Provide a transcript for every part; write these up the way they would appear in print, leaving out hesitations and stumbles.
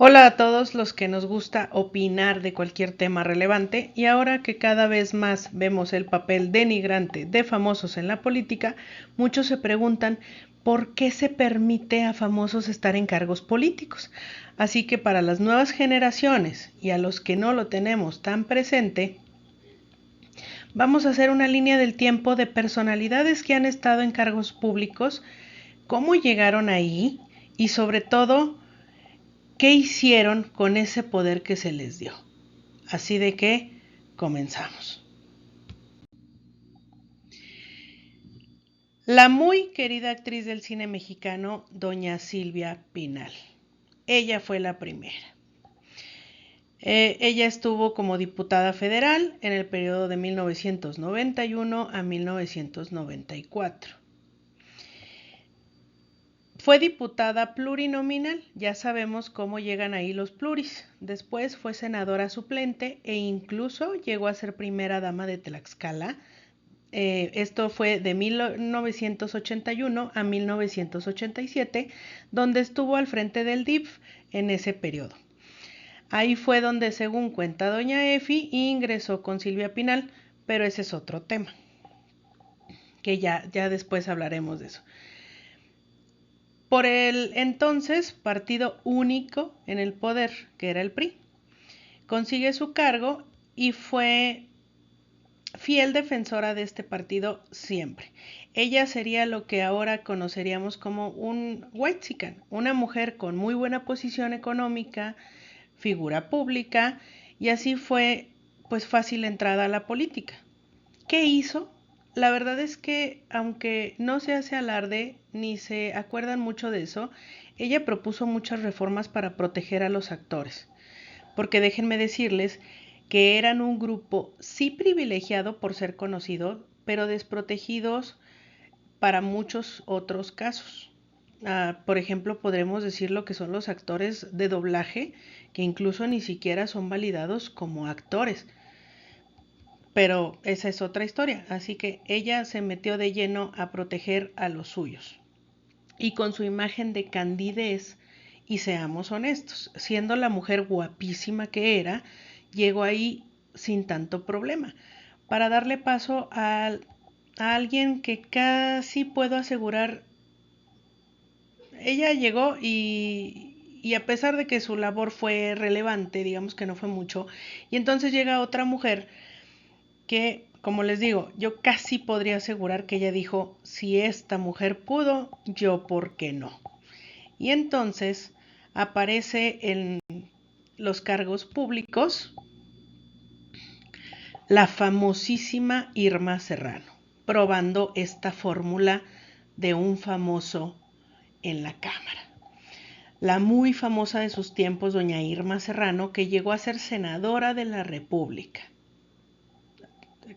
Hola a todos los que nos gusta opinar de cualquier tema relevante y ahora que cada vez más vemos el papel denigrante de famosos en la política, muchos se preguntan por qué se permite a famosos estar en cargos políticos. Así que para las nuevas generaciones y a los que no lo tenemos tan presente, vamos a hacer una línea del tiempo de personalidades que han estado en cargos públicos, cómo llegaron ahí y sobre todo ¿qué hicieron con ese poder que se les dio? Así de que comenzamos. La muy querida actriz del cine mexicano, doña Silvia Pinal. Ella fue la primera. Ella estuvo como diputada federal en el periodo de 1991 a 1994. Fue diputada plurinominal, ya sabemos cómo llegan ahí los pluris. Después fue senadora suplente e incluso llegó a ser primera dama de Tlaxcala. Esto fue de 1981 a 1987, donde estuvo al frente del DIF en ese periodo. Ahí fue donde, según cuenta doña Efi, ingresó con Silvia Pinal, pero ese es otro tema, que ya después hablaremos de eso. Por el entonces partido único en el poder, que era el PRI. Consigue su cargo y fue fiel defensora de este partido siempre. Ella sería lo que ahora conoceríamos como un whitexican, una mujer con muy buena posición económica, figura pública, y así fue pues fácil entrada a la política. ¿Qué hizo? La verdad es que, aunque no se hace alarde ni se acuerdan mucho de eso, ella propuso muchas reformas para proteger a los actores. Porque déjenme decirles que eran un grupo sí privilegiado por ser conocido, pero desprotegidos para muchos otros casos. Por ejemplo, podremos decir lo que son los actores de doblaje, que incluso ni siquiera son validados como actores. Pero esa es otra historia, así que ella se metió de lleno a proteger a los suyos. Y con su imagen de candidez, y seamos honestos, siendo la mujer guapísima que era, llegó ahí sin tanto problema, para darle paso a alguien que casi puedo asegurar, ella llegó y a pesar de que su labor fue relevante, digamos que no fue mucho, y entonces llega otra mujer que, como les digo, yo casi podría asegurar que ella dijo, si esta mujer pudo, yo por qué no. Y entonces aparece en los cargos públicos la famosísima Irma Serrano, probando esta fórmula de un famoso en la Cámara. La muy famosa de sus tiempos, doña Irma Serrano, que llegó a ser senadora de la República.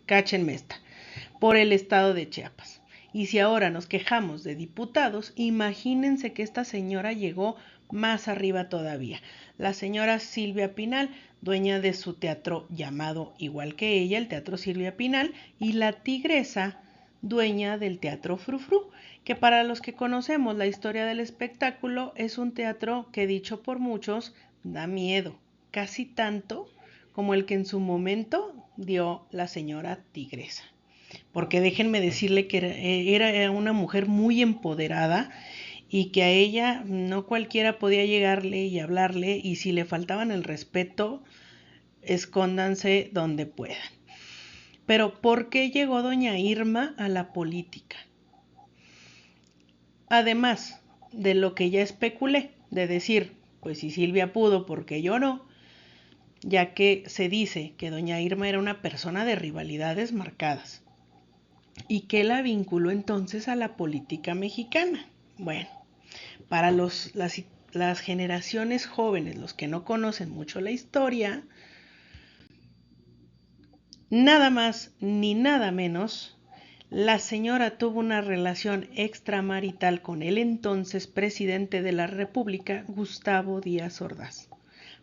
Cáchenme esta, por el estado de Chiapas. Y si ahora nos quejamos de diputados, imagínense que esta señora llegó más arriba todavía. La señora Silvia Pinal, dueña de su teatro llamado igual que ella, el Teatro Silvia Pinal, y la tigresa, dueña del Teatro Frufru, que para los que conocemos la historia del espectáculo es un teatro que dicho por muchos da miedo, casi tanto como el que en su momento dio la señora tigresa. Porque déjenme decirle que era una mujer muy empoderada y que a ella no cualquiera podía llegarle y hablarle, y si le faltaban el respeto, escóndanse donde puedan. Pero ¿por qué llegó doña Irma a la política? Además de lo que ya especulé, de decir, pues si Silvia pudo, ¿por qué yo no? Ya que se dice que doña Irma era una persona de rivalidades marcadas. ¿Y qué la vinculó entonces a la política mexicana? Bueno, para las generaciones jóvenes, los que no conocen mucho la historia, nada más ni nada menos, la señora tuvo una relación extramarital con el entonces presidente de la República, Gustavo Díaz Ordaz.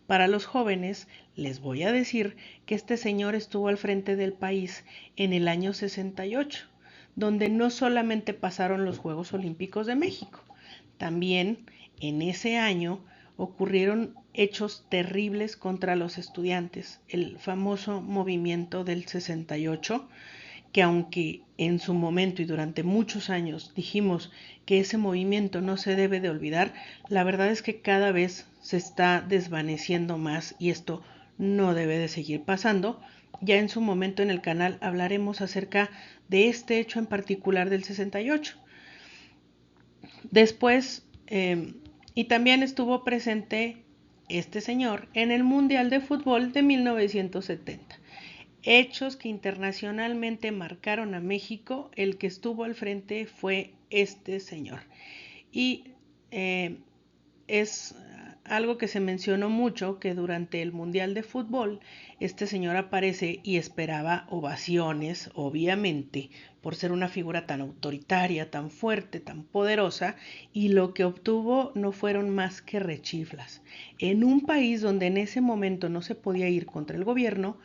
Para los jóvenes, les voy a decir que este señor estuvo al frente del país en el año 68, donde no solamente pasaron los Juegos Olímpicos de México, también en ese año ocurrieron hechos terribles contra los estudiantes, el famoso movimiento del 68, que aunque en su momento y durante muchos años dijimos que ese movimiento no se debe de olvidar, la verdad es que cada vez se está desvaneciendo más y esto no debe de seguir pasando. Ya en su momento en el canal hablaremos acerca de este hecho en particular del 68. Después, y también estuvo presente este señor en el Mundial de Fútbol de 1970. Hechos que internacionalmente marcaron a México, el que estuvo al frente fue este señor. Y es algo que se mencionó mucho, que durante el Mundial de Fútbol este señor aparece y esperaba ovaciones, obviamente, por ser una figura tan autoritaria, tan fuerte, tan poderosa, y lo que obtuvo no fueron más que rechiflas. En un país donde en ese momento no se podía ir contra el gobierno,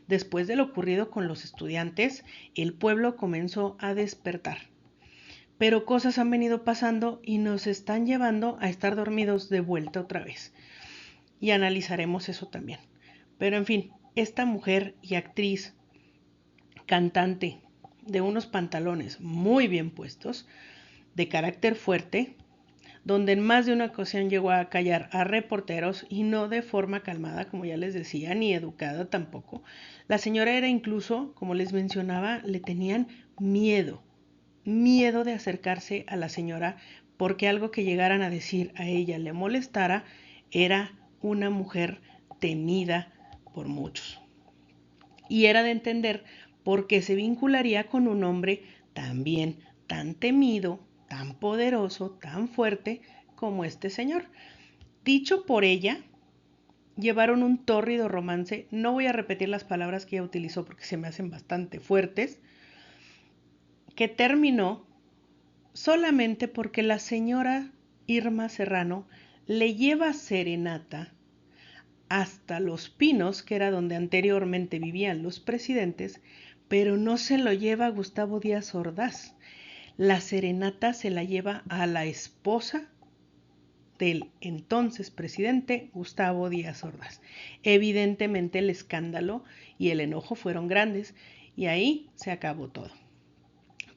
después de lo ocurrido con los estudiantes, el pueblo comenzó a despertar. Pero cosas han venido pasando y nos están llevando a estar dormidos de vuelta otra vez. Y analizaremos eso también. Pero en fin, esta mujer y actriz, cantante, de unos pantalones muy bien puestos, de carácter fuerte, donde en más de una ocasión llegó a callar a reporteros y no de forma calmada, como ya les decía, ni educada tampoco. La señora era incluso, como les mencionaba, le tenían miedo de acercarse a la señora porque algo que llegaran a decir a ella le molestara. Era una mujer temida por muchos. Y era de entender por qué se vincularía con un hombre también tan temido, tan poderoso, tan fuerte como este señor. Dicho por ella, llevaron un tórrido romance. No voy a repetir las palabras que ella utilizó porque se me hacen bastante fuertes, que terminó solamente porque la señora Irma Serrano le lleva serenata hasta Los Pinos, que era donde anteriormente vivían los presidentes, pero no se lo lleva a Gustavo Díaz Ordaz. La serenata se la lleva a la esposa del entonces presidente Gustavo Díaz Ordaz. Evidentemente el escándalo y el enojo fueron grandes y ahí se acabó todo.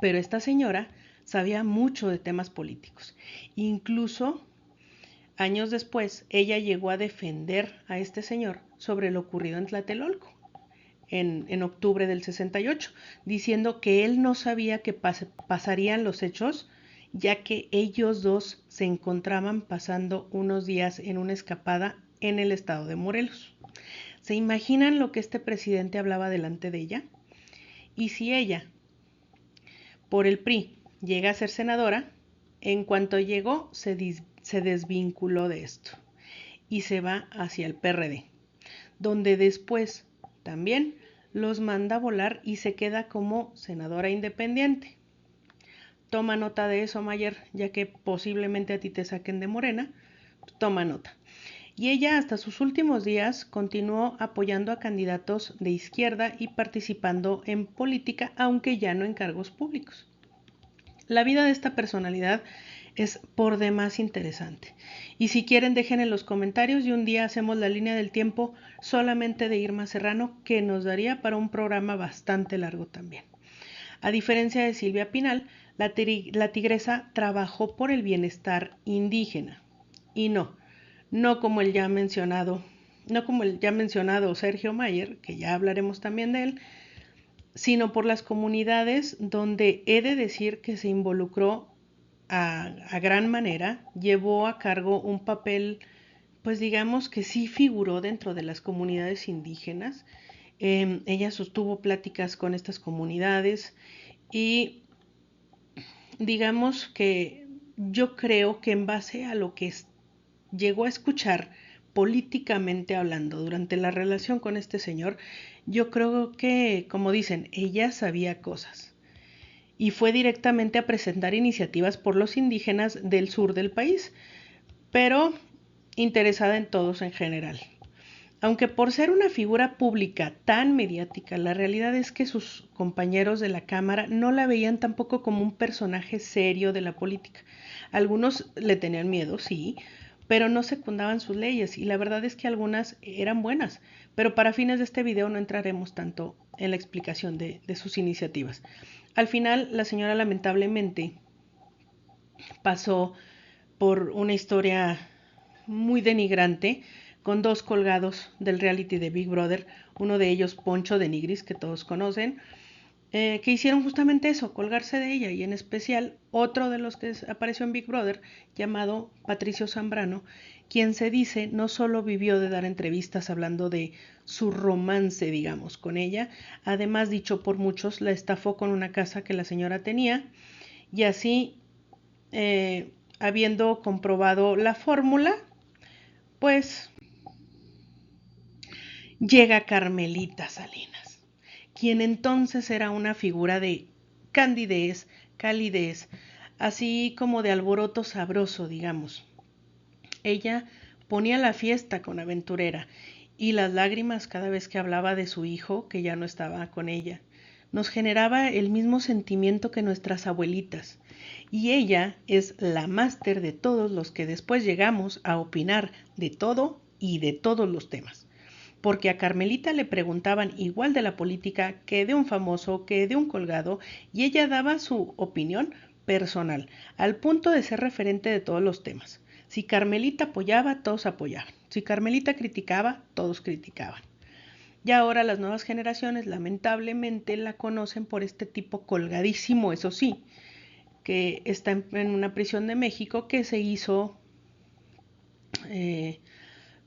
Pero esta señora sabía mucho de temas políticos. Incluso años después, ella llegó a defender a este señor sobre lo ocurrido en Tlatelolco en octubre del 68, diciendo que él no sabía que pasarían los hechos, ya que ellos dos se encontraban pasando unos días en una escapada en el estado de Morelos. ¿Se imaginan lo que este presidente hablaba delante de ella? Y si ella, por el PRI, llega a ser senadora, en cuanto llegó se desvinculó de esto y se va hacia el PRD, donde después también los manda a volar y se queda como senadora independiente. Toma nota de eso, Mayer, ya que posiblemente a ti te saquen de Morena, toma nota. Y ella hasta sus últimos días continuó apoyando a candidatos de izquierda y participando en política, aunque ya no en cargos públicos. La vida de esta personalidad es por demás interesante. Y si quieren, dejen en los comentarios y un día hacemos la línea del tiempo solamente de Irma Serrano, que nos daría para un programa bastante largo también. A diferencia de Silvia Pinal, la tigresa trabajó por el bienestar indígena. Y no como el ya mencionado, Sergio Mayer, que ya hablaremos también de él, sino por las comunidades donde he de decir que se involucró a gran manera, llevó a cargo un papel, pues digamos que sí figuró dentro de las comunidades indígenas. Ella sostuvo pláticas con estas comunidades y digamos que yo creo que en base a lo que llegó a escuchar políticamente hablando durante la relación con este señor, yo creo que, como dicen, ella sabía cosas y fue directamente a presentar iniciativas por los indígenas del sur del país, pero interesada en todos en general. Aunque por ser una figura pública tan mediática, la realidad es que sus compañeros de la Cámara no la veían tampoco como un personaje serio de la política. Algunos le tenían miedo, sí, pero no secundaban sus leyes y la verdad es que algunas eran buenas, pero para fines de este video no entraremos tanto en la explicación de sus iniciativas. Al final, la señora lamentablemente pasó por una historia muy denigrante con dos colgados del reality de Big Brother, uno de ellos Poncho de Nigris, que todos conocen, que hicieron justamente eso, colgarse de ella, y en especial otro de los que apareció en Big Brother, llamado Patricio Zambrano, quien se dice no solo vivió de dar entrevistas hablando de su romance, digamos, con ella, además, dicho por muchos, la estafó con una casa que la señora tenía, y así, habiendo comprobado la fórmula, pues llega Carmelita Salinas, quien entonces era una figura de candidez, calidez, así como de alboroto sabroso, digamos. Ella ponía la fiesta con Aventurera y las lágrimas cada vez que hablaba de su hijo que ya no estaba con ella. Nos generaba el mismo sentimiento que nuestras abuelitas. Y ella es la máster de todos los que después llegamos a opinar de todo y de todos los temas. Porque a Carmelita le preguntaban igual de la política que de un famoso, que de un colgado, y ella daba su opinión personal, al punto de ser referente de todos los temas. Si Carmelita apoyaba, todos apoyaban. Si Carmelita criticaba, todos criticaban. Y ahora las nuevas generaciones lamentablemente la conocen por este tipo colgadísimo, eso sí, que está en una prisión de México, que se hizo,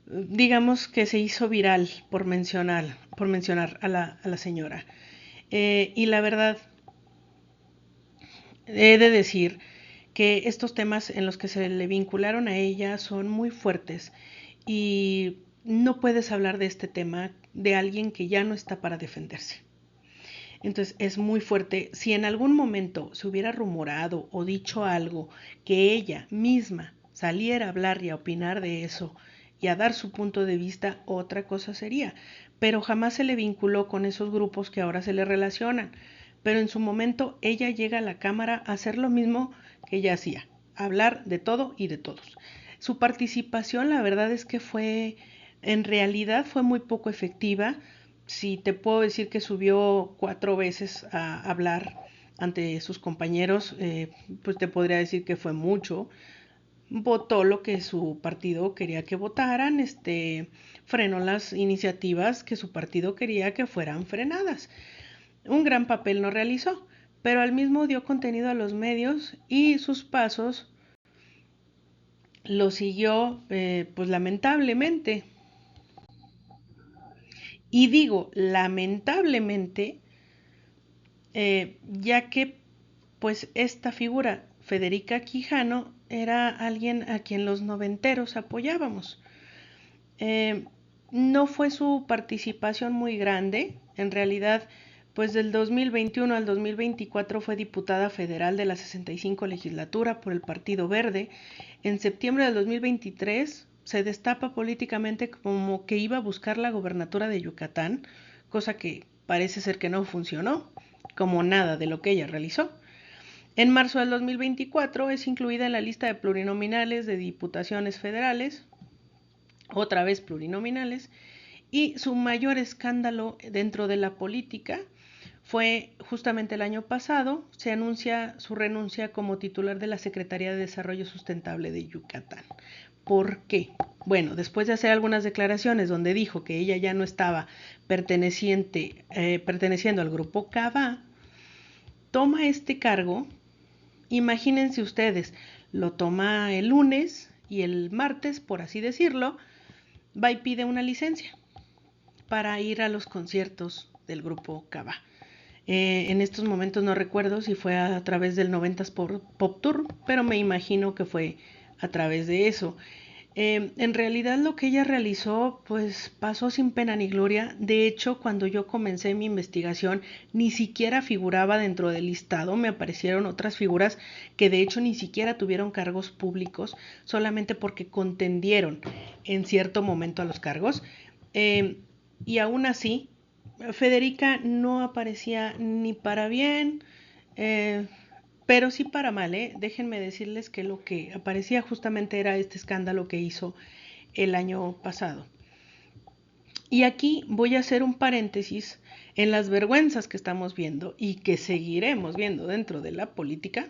digamos que se hizo viral por mencionar a la señora. Y la verdad, he de decir que estos temas en los que se le vincularon a ella son muy fuertes y no puedes hablar de este tema de alguien que ya no está para defenderse. Entonces es muy fuerte. Si en algún momento se hubiera rumorado o dicho algo que ella misma saliera a hablar y a opinar de eso y a dar su punto de vista, otra cosa sería. Pero jamás se le vinculó con esos grupos que ahora se le relacionan. Pero en su momento ella llega a la cámara a hacer lo mismo que ella hacía, hablar de todo y de todos. Su participación, la verdad es que en realidad fue muy poco efectiva. Si te puedo decir que subió 4 veces a hablar ante sus compañeros, pues te podría decir que fue mucho. Votó lo que su partido quería que votaran, frenó las iniciativas que su partido quería que fueran frenadas. Un gran papel no realizó, pero al mismo dio contenido a los medios y sus pasos lo siguió, pues lamentablemente. Y digo lamentablemente, ya que pues esta figura, Federica Quijano, era alguien a quien los noventeros apoyábamos. Eh, no fue su participación muy grande, en realidad, pues del 2021 al 2024 fue diputada federal de la 65 legislatura por el Partido Verde. En septiembre del 2023 se destapa políticamente como que iba a buscar la gobernatura de Yucatán, cosa que parece ser que no funcionó, como nada de lo que ella realizó. En marzo del 2024 es incluida en la lista de plurinominales de diputaciones federales, otra vez plurinominales, y su mayor escándalo dentro de la política fue justamente el año pasado, se anuncia su renuncia como titular de la Secretaría de Desarrollo Sustentable de Yucatán. ¿Por qué? Bueno, después de hacer algunas declaraciones donde dijo que ella ya no estaba perteneciendo al grupo Cava, toma este cargo. Imagínense ustedes, lo toma el lunes y el martes, por así decirlo, va y pide una licencia para ir a los conciertos del grupo Cava. En estos momentos no recuerdo si fue a través del 90s Pop Tour, pero me imagino que fue a través de eso. En realidad lo que ella realizó pues pasó sin pena ni gloria. De hecho, cuando yo comencé mi investigación ni siquiera figuraba dentro del listado. Me aparecieron otras figuras que de hecho ni siquiera tuvieron cargos públicos, solamente porque contendieron en cierto momento a los cargos. Y aún así, Federica no aparecía ni para bien, eh, pero sí para mal, ¿eh? Déjenme decirles que lo que aparecía justamente era este escándalo que hizo el año pasado. Y aquí voy a hacer un paréntesis en las vergüenzas que estamos viendo y que seguiremos viendo dentro de la política,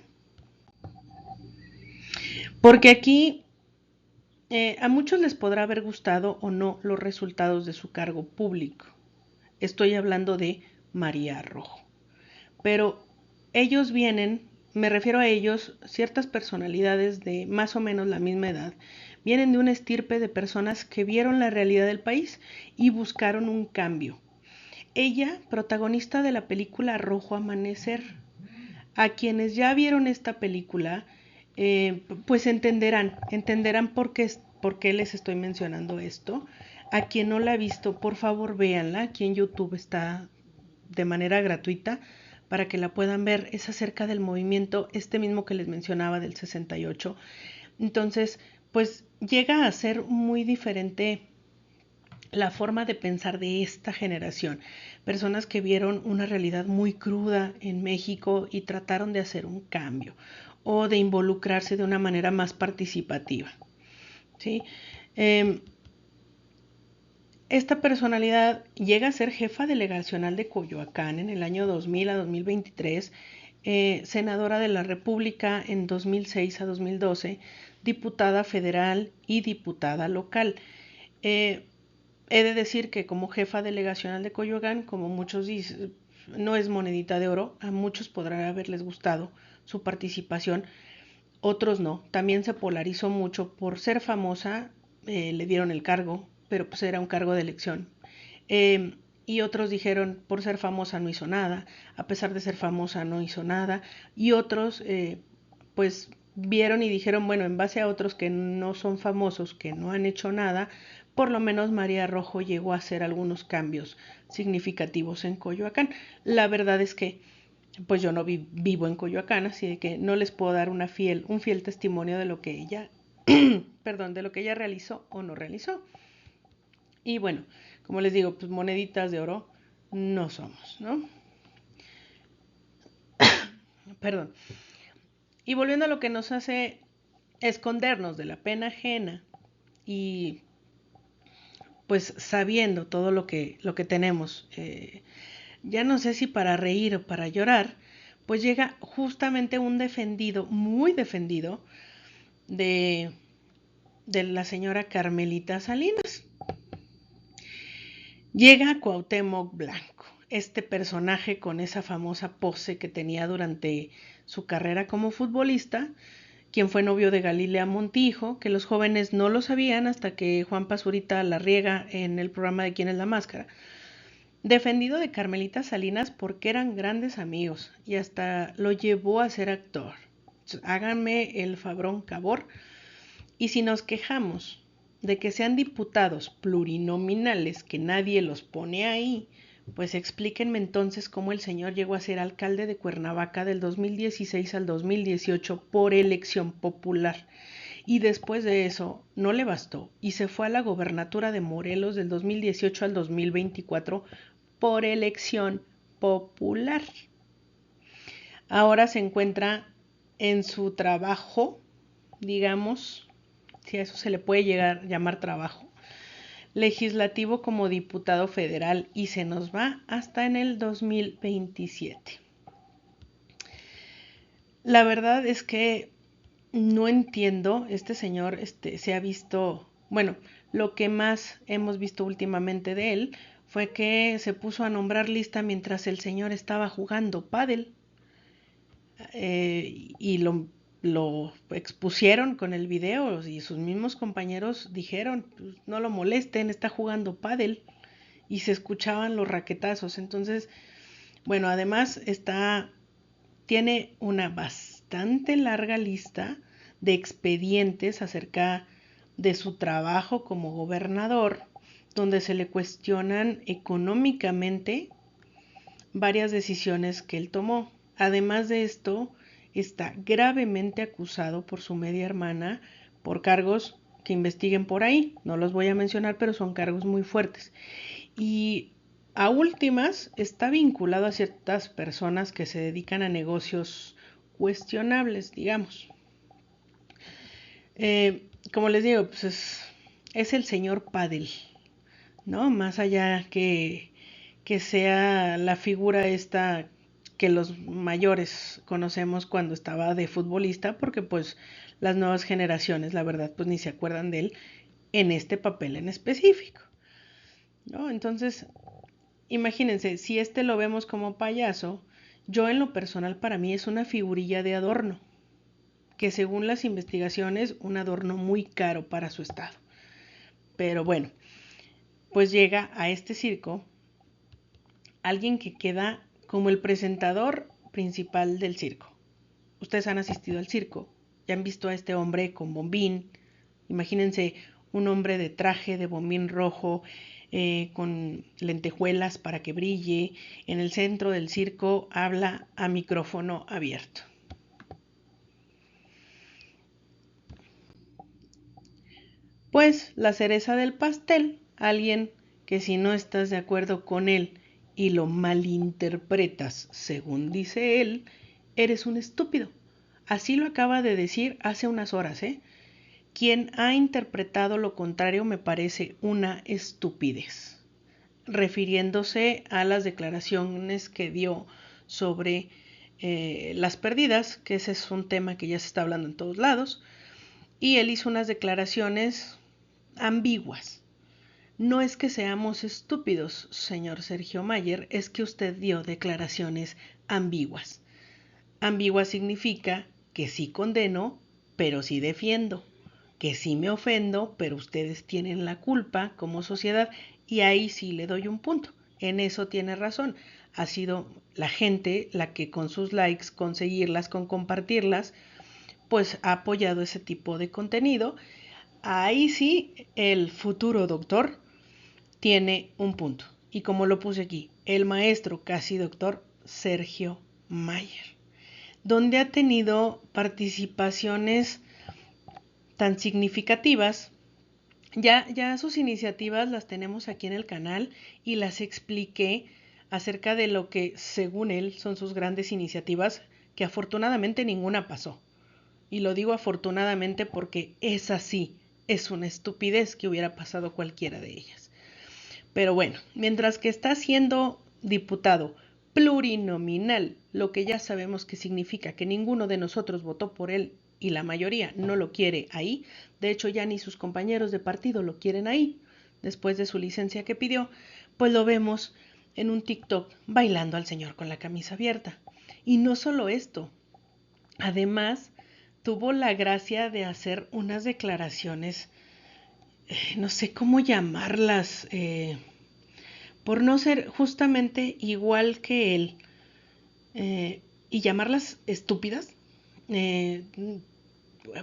porque aquí a muchos les podrá haber gustado o no los resultados de su cargo público. Estoy hablando de María Rojo. Pero ellos vienen, me refiero a ellos, ciertas personalidades de más o menos la misma edad, vienen de una estirpe de personas que vieron la realidad del país y buscaron un cambio. Ella, protagonista de la película Rojo Amanecer. A quienes ya vieron esta película, pues entenderán por qué les estoy mencionando esto. A quien no la ha visto, por favor véanla. Aquí en YouTube está de manera gratuita para que la puedan ver. Es acerca del movimiento, este mismo que les mencionaba del 68. Entonces, pues llega a ser muy diferente la forma de pensar de esta generación. Personas que vieron una realidad muy cruda en México y trataron de hacer un cambio o de involucrarse de una manera más participativa. ¿Sí? Esta personalidad llega a ser jefa delegacional de Coyoacán en el año 2000 a 2023, senadora de la República en 2006 a 2012, diputada federal y diputada local. He de decir que como jefa delegacional de Coyoacán, como muchos dicen, no es monedita de oro, a muchos podrá haberles gustado su participación, otros no. También se polarizó mucho por ser famosa, le dieron el cargo, pero pues era un cargo de elección. Y otros dijeron, por ser famosa no hizo nada, a pesar de ser famosa no hizo nada, y otros pues vieron y dijeron, bueno, en base a otros que no son famosos, que no han hecho nada, por lo menos María Rojo llegó a hacer algunos cambios significativos en Coyoacán. La verdad es que pues yo no vivo en Coyoacán, así de que no les puedo dar un fiel testimonio de lo que ella, perdón, de lo que ella realizó o no realizó. Y bueno, como les digo, pues moneditas de oro no somos, ¿no? Perdón. Y volviendo a lo que nos hace escondernos de la pena ajena y pues sabiendo todo lo que tenemos, ya no sé si para reír o para llorar, pues llega justamente un defendido, muy defendido, de, de la señora Carmelita Salinas. Llega Cuauhtémoc Blanco, este personaje con esa famosa pose que tenía durante su carrera como futbolista, quien fue novio de Galilea Montijo, que los jóvenes no lo sabían hasta que Juan Pazurita la riega en el programa de ¿Quién es la máscara? Defendido de Carmelita Salinas porque eran grandes amigos y hasta lo llevó a ser actor. Háganme el fabrón cabor. Y si nos quejamos de que sean diputados plurinominales, que nadie los pone ahí, pues explíquenme entonces cómo el señor llegó a ser alcalde de Cuernavaca del 2016 al 2018 por elección popular. Y después de eso no le bastó y se fue a la gobernatura de Morelos del 2018 al 2024 por elección popular. Ahora se encuentra en su trabajo, digamos, si a eso se le puede llegar a llamar trabajo, legislativo como diputado federal y se nos va hasta en el 2027. La verdad es que no entiendo, este señor se ha visto, bueno, lo que más hemos visto últimamente de él fue que se puso a nombrar lista mientras el señor estaba jugando pádel y lo expusieron con el video y sus mismos compañeros dijeron, pues, no lo molesten, está jugando pádel y se escuchaban los raquetazos. Entonces, bueno, además tiene una bastante larga lista de expedientes acerca de su trabajo como gobernador, donde se le cuestionan económicamente varias decisiones que él tomó. Además de esto, está gravemente acusado por su media hermana por cargos que investiguen por ahí. No los voy a mencionar, pero son cargos muy fuertes. Y a últimas, está vinculado a ciertas personas que se dedican a negocios cuestionables, digamos. Como les digo, pues es el señor Pádel, ¿no? Más allá que sea la figura esta que los mayores conocemos cuando estaba de futbolista, porque pues las nuevas generaciones, la verdad, pues ni se acuerdan de él en este papel en específico, ¿no? Entonces, imagínense, si este lo vemos como payaso, yo en lo personal para mí es una figurilla de adorno, que según las investigaciones, un adorno muy caro para su estado. Pero bueno, pues llega a este circo alguien que queda como el presentador principal del circo. Ustedes han asistido al circo, ya han visto a este hombre con bombín. Imagínense un hombre de traje de bombín rojo, con lentejuelas para que brille. En el centro del circo habla a micrófono abierto. Pues la cereza del pastel, alguien que si no estás de acuerdo con él y lo malinterpretas según dice él, eres un estúpido. Así lo acaba de decir hace unas horas, ¿eh? Quien ha interpretado lo contrario me parece una estupidez, refiriéndose a las declaraciones que dio sobre las pérdidas, que ese es un tema que ya se está hablando en todos lados, y él hizo unas declaraciones ambiguas. No es que seamos estúpidos, señor Sergio Mayer, es que usted dio declaraciones ambiguas. Ambigua significa que sí condeno, pero sí defiendo, que sí me ofendo, pero ustedes tienen la culpa como sociedad, y ahí sí le doy un punto. En eso tiene razón. Ha sido la gente la que con sus likes, con seguirlas, con compartirlas, pues ha apoyado ese tipo de contenido. Ahí sí el futuro doctor tiene un punto. Y como lo puse aquí, el maestro casi doctor Sergio Mayer, donde ha tenido participaciones tan significativas. Ya sus iniciativas las tenemos aquí en el canal y las expliqué acerca de lo que según él son sus grandes iniciativas, que afortunadamente ninguna pasó. Y lo digo afortunadamente porque es así, es una estupidez que hubiera pasado cualquiera de ellas. Pero bueno, mientras que está siendo diputado plurinominal, lo que ya sabemos que significa que ninguno de nosotros votó por él y la mayoría no lo quiere ahí, de hecho ya ni sus compañeros de partido lo quieren ahí, después de su licencia que pidió, pues lo vemos en un TikTok bailando al señor con la camisa abierta. Y no solo esto, además tuvo la gracia de hacer unas declaraciones, no sé cómo llamarlas, por no ser justamente igual que él, y llamarlas estúpidas, eh,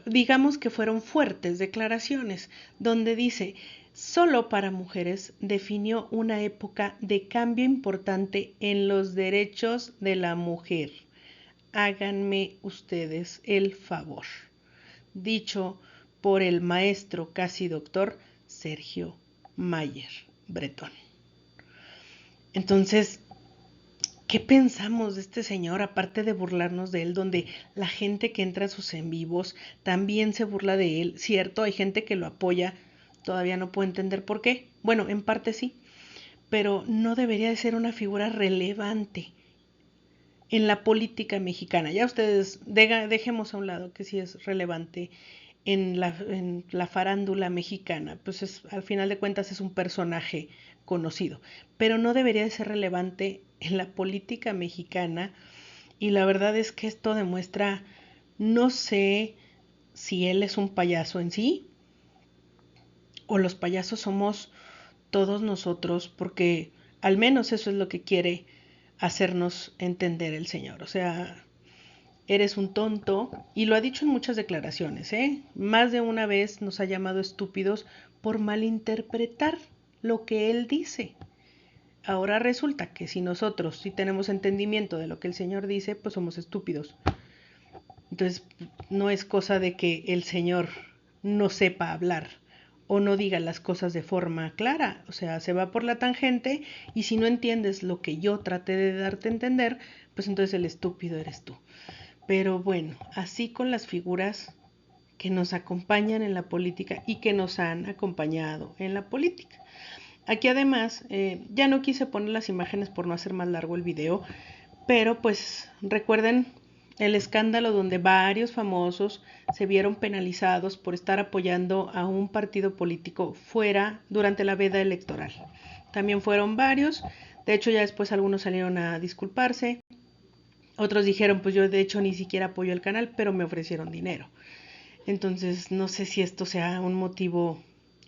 digamos que fueron fuertes declaraciones, donde dice, solo para mujeres definió una época de cambio importante en los derechos de la mujer. Háganme ustedes el favor. Dicho por el maestro casi doctor Sergio Mayer Bretón. Entonces, ¿qué pensamos de este señor? Aparte de burlarnos de él, donde la gente que entra a sus en vivos también se burla de él. Cierto, hay gente que lo apoya, todavía no puedo entender por qué. Bueno, en parte sí, pero no debería de ser una figura relevante en la política mexicana. Ya ustedes, dejemos a un lado que sí es relevante en la farándula mexicana, pues al final de cuentas es un personaje conocido, pero no debería de ser relevante en la política mexicana, y la verdad es que esto demuestra, no sé si él es un payaso en sí o los payasos somos todos nosotros, porque al menos eso es lo que quiere hacernos entender el señor. O sea, eres un tonto, y lo ha dicho en muchas declaraciones, ¿eh? Más de una vez nos ha llamado estúpidos por malinterpretar lo que él dice. Ahora resulta que si nosotros sí tenemos entendimiento de lo que el Señor dice, pues somos estúpidos. Entonces, no es cosa de que el Señor no sepa hablar o no diga las cosas de forma clara. O sea, se va por la tangente, y si no entiendes lo que yo traté de darte a entender, pues entonces el estúpido eres tú. Pero bueno, así con las figuras que nos acompañan en la política y que nos han acompañado en la política. Aquí además, ya no quise poner las imágenes por no hacer más largo el video, pero pues recuerden el escándalo donde varios famosos se vieron penalizados por estar apoyando a un partido político fuera durante la veda electoral. También fueron varios, de hecho ya después algunos salieron a disculparse, otros dijeron pues yo de hecho ni siquiera apoyo el canal, pero me ofrecieron dinero. Entonces no sé si esto sea un motivo,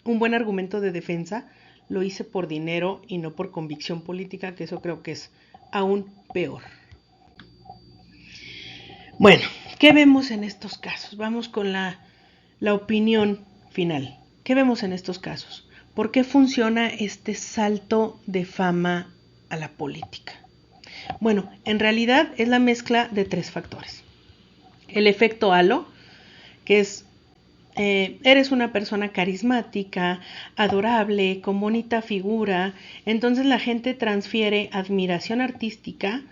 un buen argumento de defensa. Lo hice por dinero y no por convicción política, que eso creo que es aún peor. Bueno, ¿qué vemos en estos casos? Vamos con la opinión final. ¿Qué vemos en estos casos? ¿Por qué funciona este salto de fama a la política? Bueno, en realidad es la mezcla de 3 factores. El efecto halo, que es eres una persona carismática, adorable, con bonita figura, entonces la gente transfiere admiración artística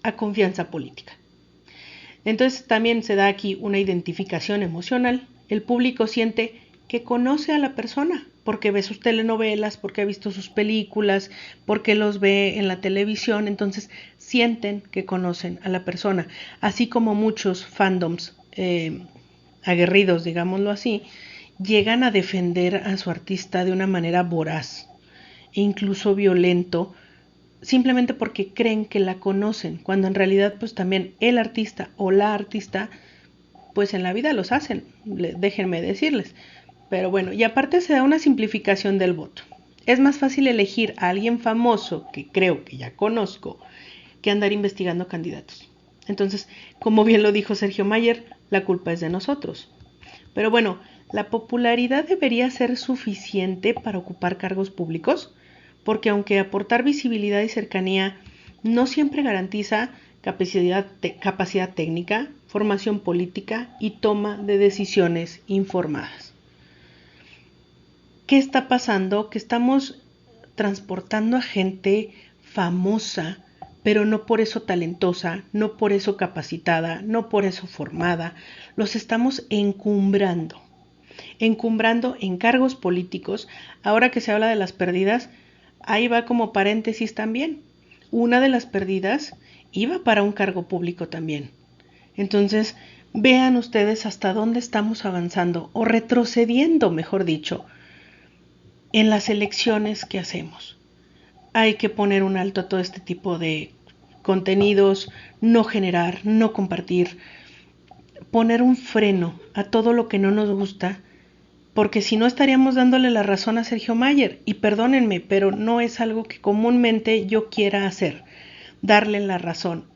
a confianza política. Entonces también se da aquí una identificación emocional. El público siente que conoce a la persona porque ve sus telenovelas, porque ha visto sus películas, porque los ve en la televisión, entonces sienten que conocen a la persona, así como muchos fandoms aguerridos, digámoslo así, llegan a defender a su artista de una manera voraz e incluso violento, simplemente porque creen que la conocen, cuando en realidad pues también el artista o la artista pues en la vida los hacen, déjenme decirles. Pero bueno, y aparte se da una simplificación del voto. Es más fácil elegir a alguien famoso que creo que ya conozco que andar investigando candidatos. Entonces, como bien lo dijo Sergio Mayer, la culpa es de nosotros. Pero bueno, ¿la popularidad debería ser suficiente para ocupar cargos públicos? Porque aunque aportar visibilidad y cercanía no siempre garantiza capacidad técnica, formación política y toma de decisiones informadas. ¿Qué está pasando? Que estamos transportando a gente famosa, pero no por eso talentosa, no por eso capacitada, no por eso formada. Los estamos encumbrando en cargos políticos. Ahora que se habla de las pérdidas, ahí va como paréntesis también. Una de las pérdidas iba para un cargo público también. Entonces, vean ustedes hasta dónde estamos avanzando o retrocediendo, mejor dicho, en las elecciones que hacemos. Hay que poner un alto a todo este tipo de contenidos, no generar, no compartir, poner un freno a todo lo que no nos gusta, porque si no estaríamos dándole la razón a Sergio Mayer, y perdónenme, pero no es algo que comúnmente yo quiera hacer, darle la razón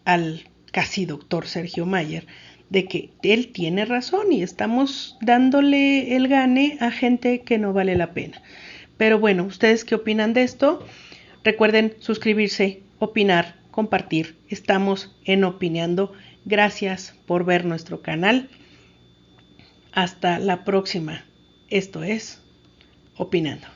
al casi doctor Sergio Mayer, de que él tiene razón y estamos dándole el gane a gente que no vale la pena. Pero bueno, ¿ustedes qué opinan de esto? Recuerden suscribirse, opinar, compartir. Estamos en Opinando. Gracias por ver nuestro canal. Hasta la próxima. Esto es Opinando.